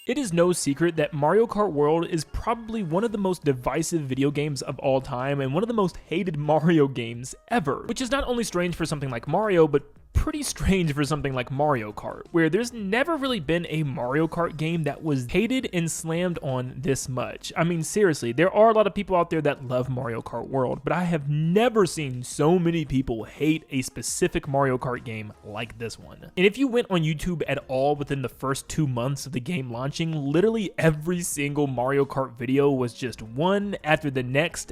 It is no secret that Mario Kart World is probably one of the most divisive video games of all time and one of the most hated Mario games ever, which is not only strange for something like Mario, but pretty strange for something like Mario Kart, where there's never really been a Mario Kart game that was hated and slammed on this much. I mean, seriously, there are a lot of people out there that love Mario Kart World, but I have never seen so many people hate a specific Mario Kart game like this one. And if you went on YouTube at all within the first 2 months of the game launching, literally every single Mario Kart video was just one after the next,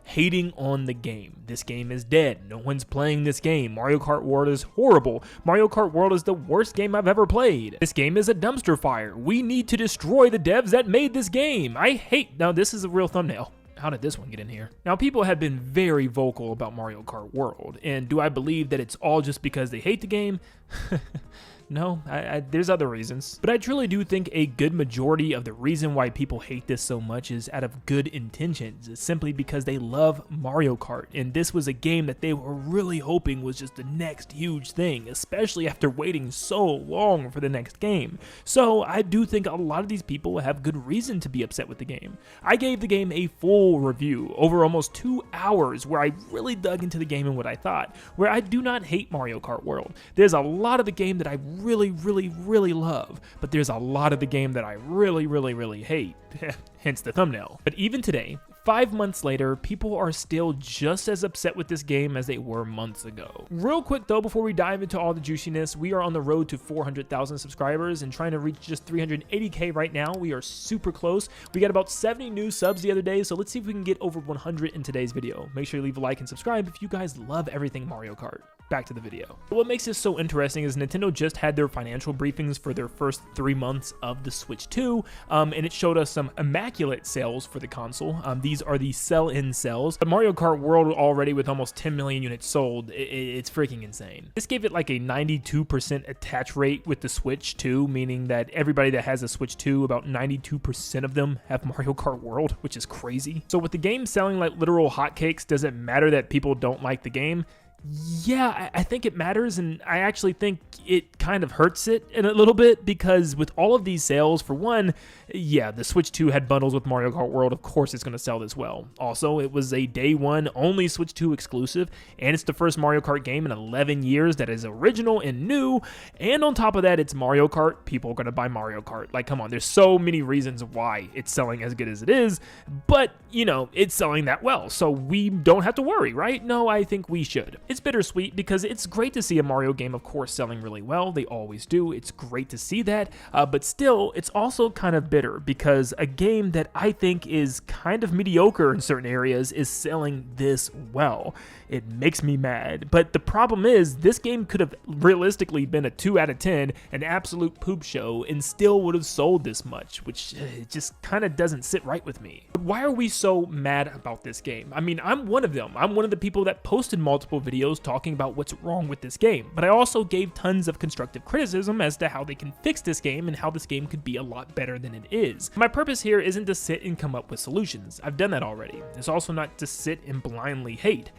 hating on the game. This game is dead. No one's playing this game. Mario Kart World is horrible. Mario Kart World is the worst game I've ever played. This game is a dumpster fire. We need to destroy the devs that made this game. Now this is a real thumbnail. How did this one get in here? Now, people have been very vocal about Mario Kart World, and do I believe that it's all just because they hate the game? No, there's other reasons. But I truly do think a good majority of the reason why people hate this so much is out of good intentions. It's simply because they love Mario Kart, and this was a game that they were really hoping was just the next huge thing, especially after waiting so long for the next game. So I do think a lot of these people have good reason to be upset with the game. I gave the game a full review over almost 2 hours where I really dug into the game and what I thought, where I do not hate Mario Kart World. There's a lot of the game that I really love, but there's a lot of the game that I really hate, hence the thumbnail. But even today, 5 months later, people are still just as upset with this game as they were months ago. Real quick though, before we dive into all the juiciness, we are on the road to 400,000 subscribers and trying to reach just 380k right now. We are super close. We got about 70 new subs the other day, so let's see if we can get over 100 in today's video. Make sure you leave a like and subscribe if you guys love everything Mario Kart. Back to the video. What makes this so interesting is Nintendo just had their financial briefings for their first 3 months of the Switch 2, and it showed us some immaculate sales for the console. These are the sell-in sales, but Mario Kart World already with almost 10 million units sold, it's freaking insane. This gave it like a 92% attach rate with the Switch 2, meaning that everybody that has a Switch 2, about 92% of them have Mario Kart World, which is crazy. So with the game selling like literal hotcakes, does it matter that people don't like the game? Yeah, I think it matters, and I actually think it kind of hurts it in a little bit, because with all of these sales, for one, yeah, the Switch 2 had bundles with Mario Kart World. Of course it's going to sell this well. Also, it was a day one only Switch 2 exclusive, and it's the first Mario Kart game in 11 years that is original and new, and on top of that, it's Mario Kart. People are going to buy Mario Kart. Like, come on, there's so many reasons why it's selling as good as it is, but, you know, it's selling that well, so we don't have to worry, right? No, I think we should. It's bittersweet because it's great to see a Mario game, of course, selling really well. They always do. It's great to see that, but still, it's also kind of bitter because a game that I think is kind of mediocre in certain areas is selling this well. It makes me mad, but the problem is this game could have realistically been a 2 out of 10, an absolute poop show, and still would have sold this much, which just kind of doesn't sit right with me. But why are we so mad about this game? I mean, I'm one of them. I'm one of the people that posted multiple videos talking about what's wrong with this game, but I also gave tons of constructive criticism as to how they can fix this game and how this game could be a lot better than it is. My purpose here isn't to sit and come up with solutions. I've done that already. It's also not to sit and blindly hate.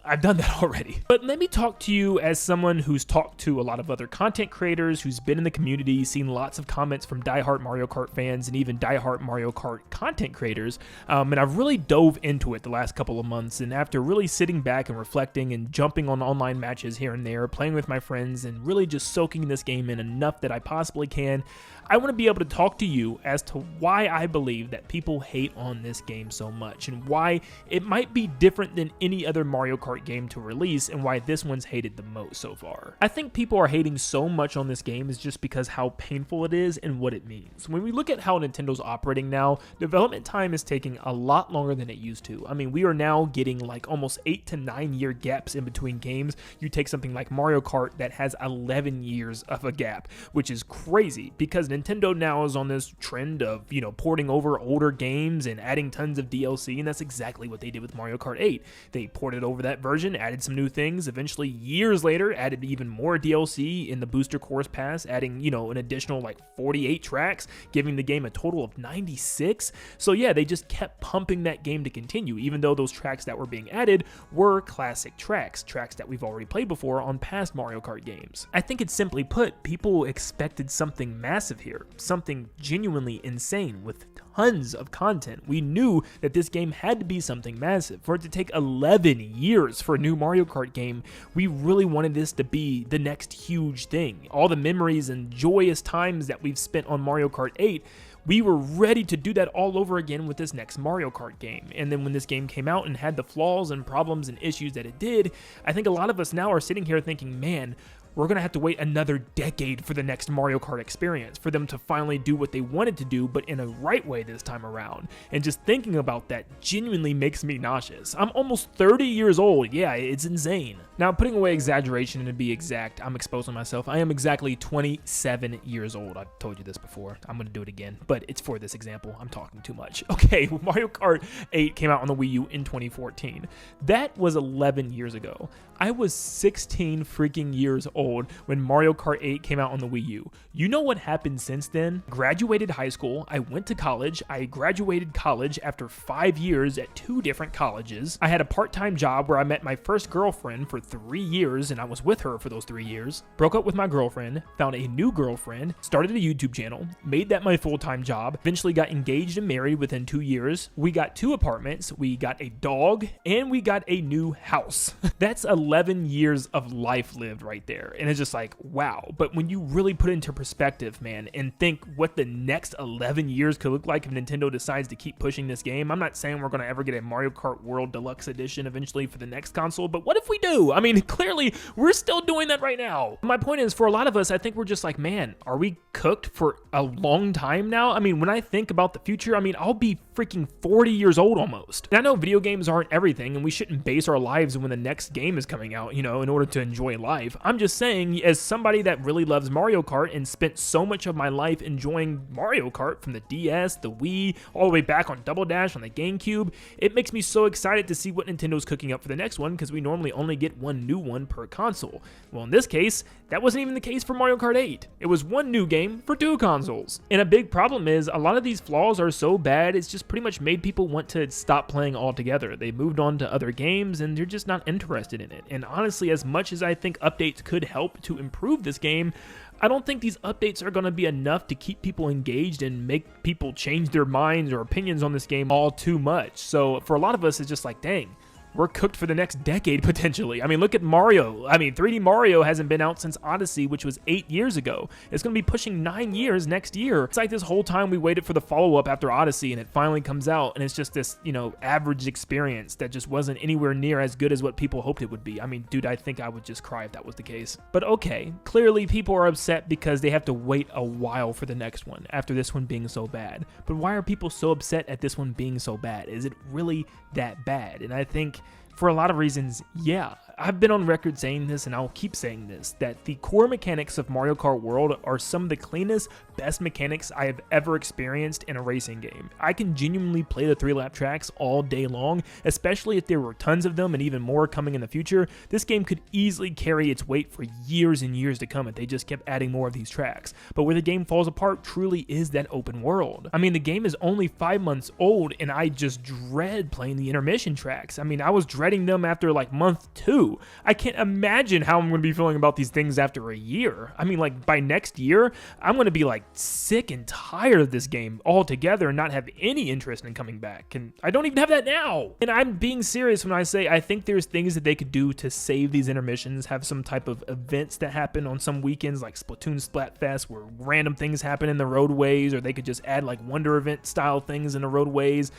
I've done that already. But let me talk to you as someone who's talked to a lot of other content creators, who's been in the community, seen lots of comments from diehard Mario Kart fans and even diehard Mario Kart content creators, and I've really dove into it the last couple of months, and after really sitting back and reflecting and jumping on online matches here and there, playing with my friends, and really just soaking this game in enough that I possibly can, I want to be able to talk to you as to why I believe that people hate on this game so much, and why it might be different than any other Mario Kart game to release, and why this one's hated the most so far. I think people are hating so much on this game is just because how painful it is and what it means. When we look at how Nintendo's operating now, development time is taking a lot longer than it used to. I mean, we are now getting like almost 8 to 9 year gaps in between games. You take something like Mario Kart that has 11 years of a gap, which is crazy because Nintendo now is on this trend of, you know, porting over older games and adding tons of DLC, and that's exactly what they did with Mario Kart 8. They ported ported over that version, added some new things, eventually years later added even more DLC in the booster course pass, adding, you know, an additional like 48 tracks, giving the game a total of 96. So yeah, they just kept pumping that game to continue, even though those tracks that were being added were classic tracks that we've already played before on past Mario Kart games. I think it's simply put, people expected something massive here, something genuinely insane with tons of content. We knew that this game had to be something massive. For it to take 11 years for a new Mario Kart game, we really wanted this to be the next huge thing. All the memories and joyous times that we've spent on Mario Kart 8, we were ready to do that all over again with this next Mario Kart game. And then when this game came out and had the flaws and problems and issues that it did, I think a lot of us now are sitting here thinking, man, we're going to have to wait another decade for the next Mario Kart experience, for them to finally do what they wanted to do, but in a right way this time around. And just thinking about that genuinely makes me nauseous. I'm almost 30 years old. Yeah, it's insane. Now, putting away exaggeration and to be exact, I'm exposing myself. I am exactly 27 years old. I've told you this before. I'm going to do it again, but it's for this example. I'm talking too much. Okay, Mario Kart 8 came out on the Wii U in 2014. That was 11 years ago. I was 16 freaking years old when Mario Kart 8 came out on the Wii U. You know what happened since then? Graduated high school, I went to college, I graduated college after 5 years at 2 different colleges. I had a part-time job where I met my first girlfriend for 3 years, and I was with her for those 3 years. Broke up with my girlfriend, found a new girlfriend, started a YouTube channel, made that my full-time job, eventually got engaged and married within 2 years. We got 2 apartments, we got a dog, and we got a new house. That's 11 years of life lived right there. And it's just like, wow. But when you really put it into perspective, man, and think what the next 11 years could look like if Nintendo decides to keep pushing this game, I'm not saying we're going to ever get a Mario Kart World Deluxe Edition eventually for the next console, but what if we do? I mean, clearly, we're still doing that right now. My point is, for a lot of us, I think we're just like, man, are we cooked for a long time now? I mean, when I think about the future, I mean, I'll be freaking 40 years old almost. And I know video games aren't everything, and we shouldn't base our lives when the next game is coming out, you know, in order to enjoy life. I'm just saying, as somebody that really loves Mario Kart and spent so much of my life enjoying Mario Kart from the DS, the Wii, all the way back on Double Dash on the GameCube, it makes me so excited to see what Nintendo's cooking up for the next one, because we normally only get one new one per console. Well, in this case, that wasn't even the case for Mario Kart 8. It was one new game for 2 consoles. And a big problem is, a lot of these flaws are so bad, it's just pretty much made people want to stop playing altogether. They moved on to other games, and they're just not interested in it. And honestly, as much as I think updates could help to improve this game, I don't think these updates are going to be enough to keep people engaged and make people change their minds or opinions on this game all too much. So for a lot of us, it's just like, dang, we're cooked for the next decade, potentially. I mean, look at Mario. I mean, 3D Mario hasn't been out since Odyssey, which was 8 years ago. It's going to be pushing 9 years next year. It's like this whole time we waited for the follow-up after Odyssey, and it finally comes out, and it's just this, you know, average experience that just wasn't anywhere near as good as what people hoped it would be. I mean, dude, I think I would just cry if that was the case. But okay, clearly people are upset because they have to wait a while for the next one, after this one being so bad. But why are people so upset at this one being so bad? Is it really that bad? And I think for a lot of reasons, yeah. I've been on record saying this, and I'll keep saying this, that the core mechanics of Mario Kart World are some of the cleanest, best mechanics I have ever experienced in a racing game. I can genuinely play the 3-lap tracks all day long, especially if there were tons of them and even more coming in the future. This game could easily carry its weight for years and years to come if they just kept adding more of these tracks. But where the game falls apart truly is that open world. I mean, the game is only 5 months old, and I just dread playing the intermission tracks. I mean, I was dreading them after like month 2. I can't imagine how I'm going to be feeling about these things after a year. I mean, like, by next year, I'm going to be like sick and tired of this game altogether and not have any interest in coming back. And I don't even have that now. And I'm being serious when I say I think there's things that they could do to save these intermissions, have some type of events that happen on some weekends like Splatoon Splatfest where random things happen in the roadways, or they could just add like Wonder Event style things in the roadways,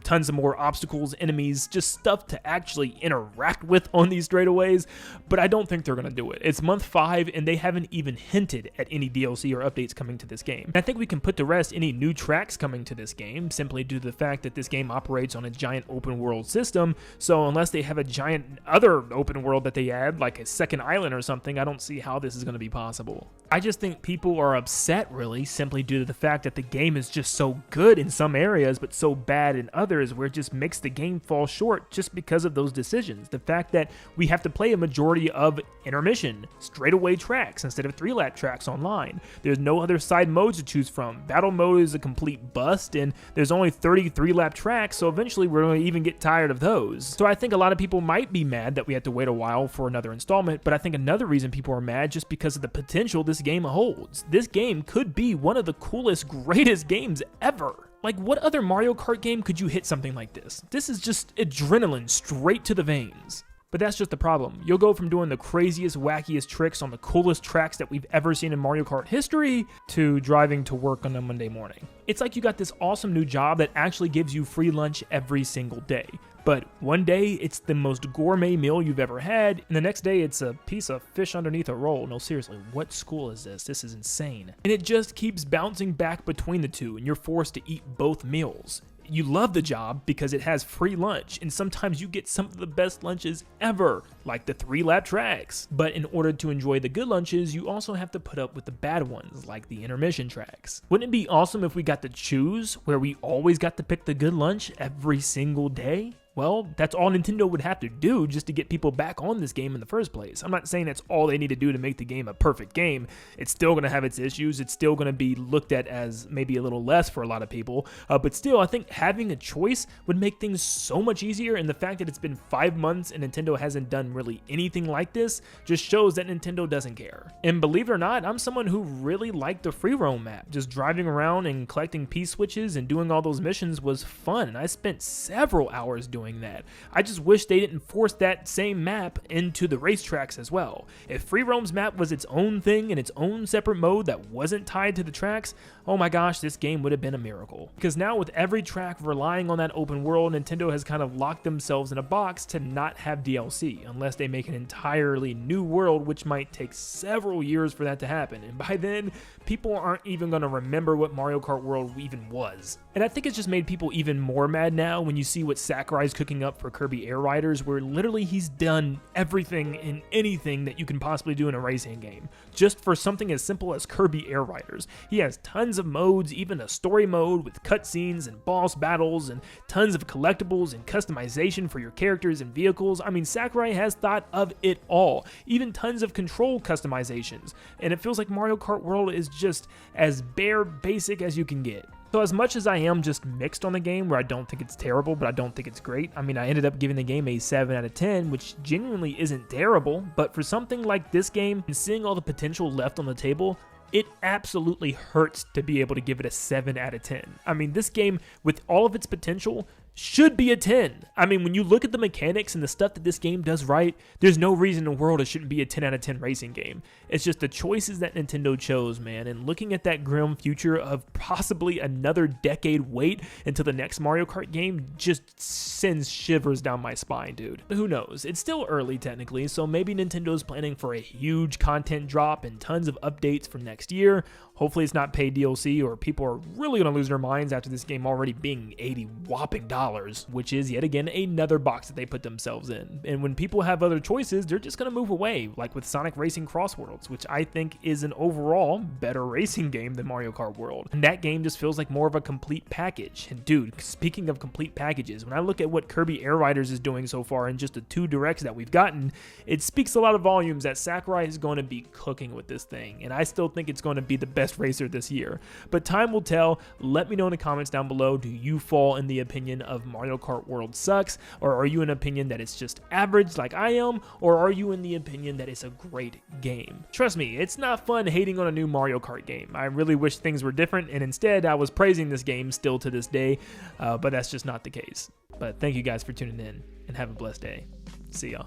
tons of more obstacles, enemies, just stuff to actually interact with on these straightaways, but I don't think they're going to do it. It's month 5 and they haven't even hinted at any DLC or updates coming to this game. And I think we can put to rest any new tracks coming to this game simply due to the fact that this game operates on a giant open world system, so unless they have a giant other open world that they add, like a second island or something, I don't see how this is going to be possible. I just think people are upset really simply due to the fact that the game is just so good in some areas but so bad in others, where it just makes the game fall short just because of those decisions. The fact that we have to play a majority of intermission, straightaway tracks instead of 3-lap tracks online. There's no other side modes to choose from. Battle mode is a complete bust, and there's only 30 3-lap tracks, so eventually we're going to even get tired of those. So I think a lot of people might be mad that we have to wait a while for another installment, but I think another reason people are mad just because of the potential this game holds. This game could be one of the coolest, greatest games ever. Like, what other Mario Kart game could you hit something like this? This is just adrenaline straight to the veins. But that's just the problem. You'll go from doing the craziest, wackiest tricks on the coolest tracks that we've ever seen in Mario Kart history to driving to work on a Monday morning. It's like you got this awesome new job that actually gives you free lunch every single day. But one day, it's the most gourmet meal you've ever had, and the next day, it's a piece of fish underneath a roll. No, seriously, what school is this? This is insane. And it just keeps bouncing back between the two, and you're forced to eat both meals. You love the job because it has free lunch, and sometimes you get some of the best lunches ever, like the 3-lap tracks. But in order to enjoy the good lunches, you also have to put up with the bad ones, like the intermission tracks. Wouldn't it be awesome if we got to choose, where we always got to pick the good lunch every single day? Well, that's all Nintendo would have to do just to get people back on this game in the first place. I'm not saying that's all they need to do to make the game a perfect game. It's still going to have its issues. It's still going to be looked at as maybe a little less for a lot of people. But still, I think having a choice would make things so much easier. And the fact that it's been 5 months and Nintendo hasn't done really anything like this just shows that Nintendo doesn't care. And believe it or not, I'm someone who really liked the free roam map. Just driving around and collecting P-switches and doing all those missions was fun. And I spent several hours doing that. I just wish they didn't force that same map into the racetracks as well. If Free Roam's map was its own thing in its own separate mode that wasn't tied to the tracks, oh my gosh, this game would have been a miracle. Because now with every track relying on that open world, Nintendo has kind of locked themselves in a box to not have DLC, unless they make an entirely new world, which might take several years for that to happen. And by then, people aren't even going to remember what Mario Kart World even was. And I think it's just made people even more mad now when you see what Sakurai's cooking up for Kirby Air Riders, where literally he's done everything and anything that you can possibly do in a racing game, just for something as simple as Kirby Air Riders. He has tons of modes, even a story mode with cutscenes and boss battles and tons of collectibles and customization for your characters and vehicles. I mean, Sakurai has thought of it all, even tons of control customizations, and it feels like Mario Kart World is just as bare basic as you can get. So as much as I am just mixed on the game, where I don't think it's terrible, but I don't think it's great, I mean, I ended up giving the game a 7 out of 10, which genuinely isn't terrible, but for something like this game, and seeing all the potential left on the table, it absolutely hurts to be able to give it a 7 out of 10. I mean, this game, with all of its potential, should be a 10. I mean, when you look at the mechanics and the stuff that this game does right, there's no reason in the world it shouldn't be a 10 out of 10 racing game. It's just the choices that Nintendo chose, man, and looking at that grim future of possibly another decade wait until the next Mario Kart game just sends shivers down my spine, dude. But who knows? It's still early technically, so maybe Nintendo's planning for a huge content drop and tons of updates for next year. Hopefully it's not paid DLC, or people are really going to lose their minds after this game already being $80 whopping, which is yet again another box that they put themselves in. And when people have other choices, they're just going to move away, like with Sonic Racing Cross Worlds, which I think is an overall better racing game than Mario Kart World. And that game just feels like more of a complete package. And dude, speaking of complete packages, when I look at what Kirby Air Riders is doing so far in just the 2 directs that we've gotten, it speaks a lot of volumes that Sakurai is going to be cooking with this thing. And I still think it's going to be the best racer this year. But time will tell. Let me know in the comments down below, do you fall in the opinion of Mario Kart World sucks, or are you in opinion that it's just average like I am, or are you in the opinion that it's a great game? Trust me, it's not fun hating on a new Mario Kart game. I really wish things were different, and instead I was praising this game still to this day, but that's just not the case. But thank you guys for tuning in, and have a blessed day. See y'all.